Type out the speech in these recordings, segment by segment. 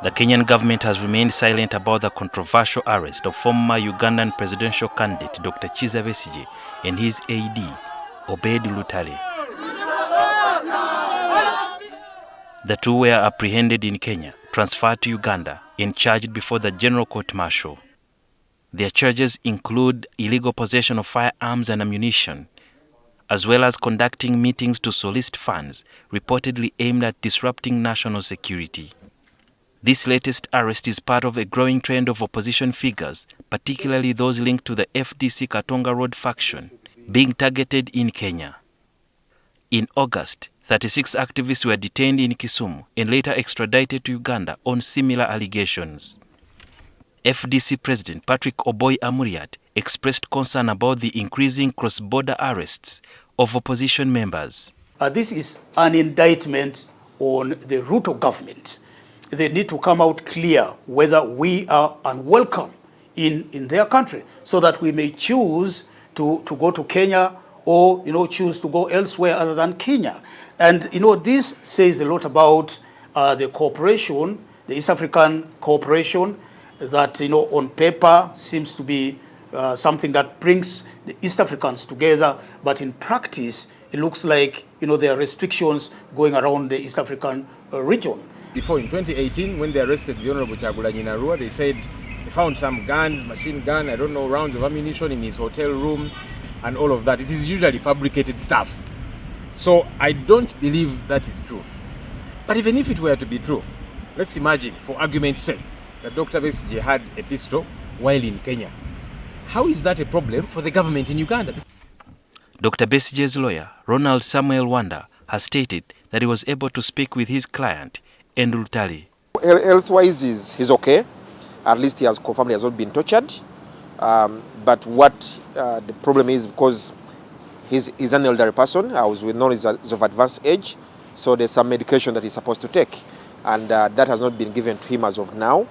The Kenyan government has remained silent about the controversial arrest of former Ugandan presidential candidate Dr. Kizza Besigye and his AD, Obeid Lutale. The two were apprehended in Kenya, transferred to Uganda, and charged before the General Court-Martial. Their charges include illegal possession of firearms and ammunition, as well as conducting meetings to solicit funds reportedly aimed at disrupting national security. This latest arrest is part of a growing trend of opposition figures, particularly those linked to the FDC Katonga Road faction, being targeted in Kenya. In August, 36 activists were detained in Kisumu and later extradited to Uganda on similar allegations. FDC President Patrick Oboy Amuriat expressed concern about the increasing cross-border arrests of opposition members. This is an indictment on the root of government. They need to come out clear whether we are unwelcome in their country, so that we may choose to go to Kenya or choose to go elsewhere other than Kenya. And this says a lot about the cooperation, the East African cooperation, that on paper seems to be something that brings the East Africans together, but in practice it looks like there are restrictions going around the East African region. Before, in 2018, when they arrested the Honorable Kyagulanyi Narua, they said they found some guns, machine gun, I don't know, rounds of ammunition in his hotel room and all of that. It is usually fabricated stuff. So I don't believe that is true. But even if it were to be true, let's imagine, for argument's sake, that Dr. Besigye had a pistol while in Kenya. How is that a problem for the government in Uganda? Dr. Besigye's lawyer, Ronald Samuel Wanda, has stated that he was able to speak with his client and Lutale. Health-wise, he's okay. At least he has confirmed he has not been tortured. But what the problem is, because he's an elderly person, as we know, he's of advanced age, so there's some medication that he's supposed to take, and that has not been given to him as of now.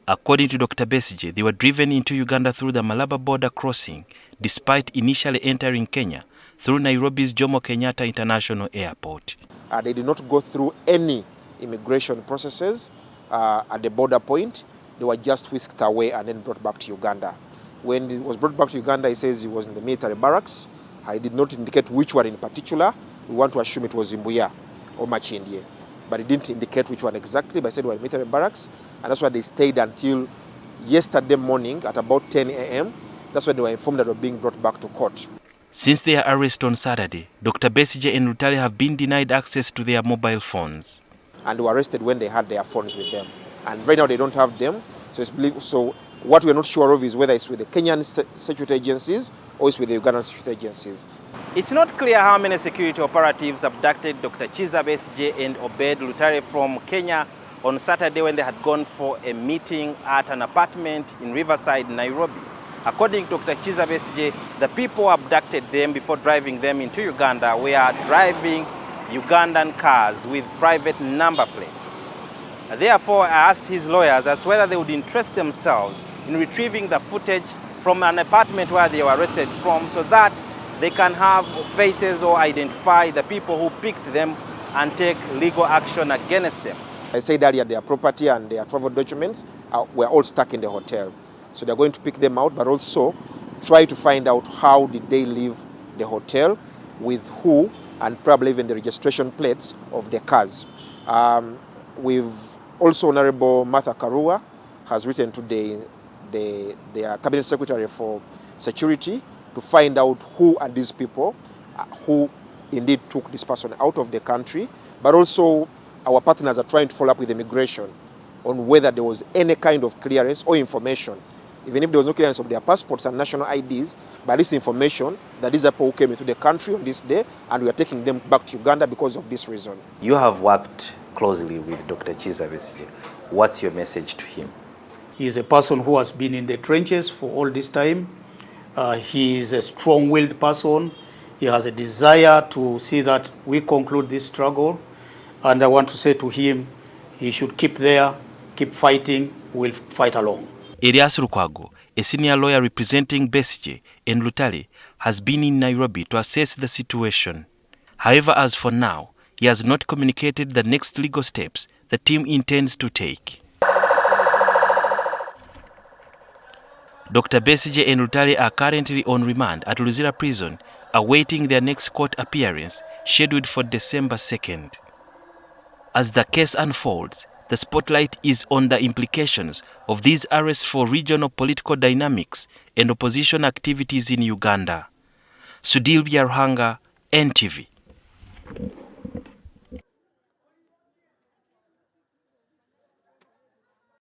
According to Dr. Besigye, they were driven into Uganda through the Malaba border crossing, despite initially entering Kenya through Nairobi's Jomo Kenyatta International Airport. They did not go through any immigration processes at the border point. They were just whisked away and then brought back to Uganda. When he was brought back to Uganda, he says he was in the military barracks. He did not indicate which one in particular. We want to assume it was Mbuya or Machindie. But he didn't indicate which one exactly, but he said they were in military barracks. And that's why they stayed until yesterday morning at about 10 a.m. That's when they were informed that they were being brought back to court. Since their arrest on Saturday, Dr. Besigye and Lutale have been denied access to their mobile phones. And they were arrested when they had their phones with them. And right now they don't have them. So what we're not sure of is whether it's with the Kenyan security agencies or it's with the Ugandan security agencies. It's not clear how many security operatives abducted Dr. Kizza Besigye and Obeid Lutale from Kenya on Saturday when they had gone for a meeting at an apartment in Riverside, Nairobi. According to Dr. Kizza Besigye, the people who abducted them before driving them into Uganda were driving Ugandan cars with private number plates. Therefore, I asked his lawyers as to whether they would interest themselves in retrieving the footage from an apartment where they were arrested from, so that they can have faces or identify the people who picked them and take legal action against them. I said earlier their property and their travel documents were all stuck in the hotel. So they're going to pick them out, but also try to find out how did they leave the hotel, with who, and probably even the registration plates of the cars. We've also, Honorable Martha Karua has written to the Cabinet Secretary for Security to find out who are these people who indeed took this person out of the country. But also our partners are trying to follow up with immigration on whether there was any kind of clearance or information, even if there was no clearance of their passports and national IDs, but this information that these people who came into the country on this day, and we are taking them back to Uganda because of this reason. You have worked closely with Dr. Kizza Besigye. What's your message to him? He is a person who has been in the trenches for all this time. He is a strong-willed person. He has a desire to see that we conclude this struggle. And I want to say to him, he should keep there, keep fighting, we'll fight along. Elias Lukwago, a senior lawyer representing Besigye and Lutale, has been in Nairobi to assess the situation. However, as for now, he has not communicated the next legal steps the team intends to take. Dr. Besigye and Lutale are currently on remand at Luzira Prison, awaiting their next court appearance, scheduled for December 2nd. As the case unfolds, the spotlight is on the implications of these arrests for regional political dynamics and opposition activities in Uganda. Sudhir Byaruhanga, NTV.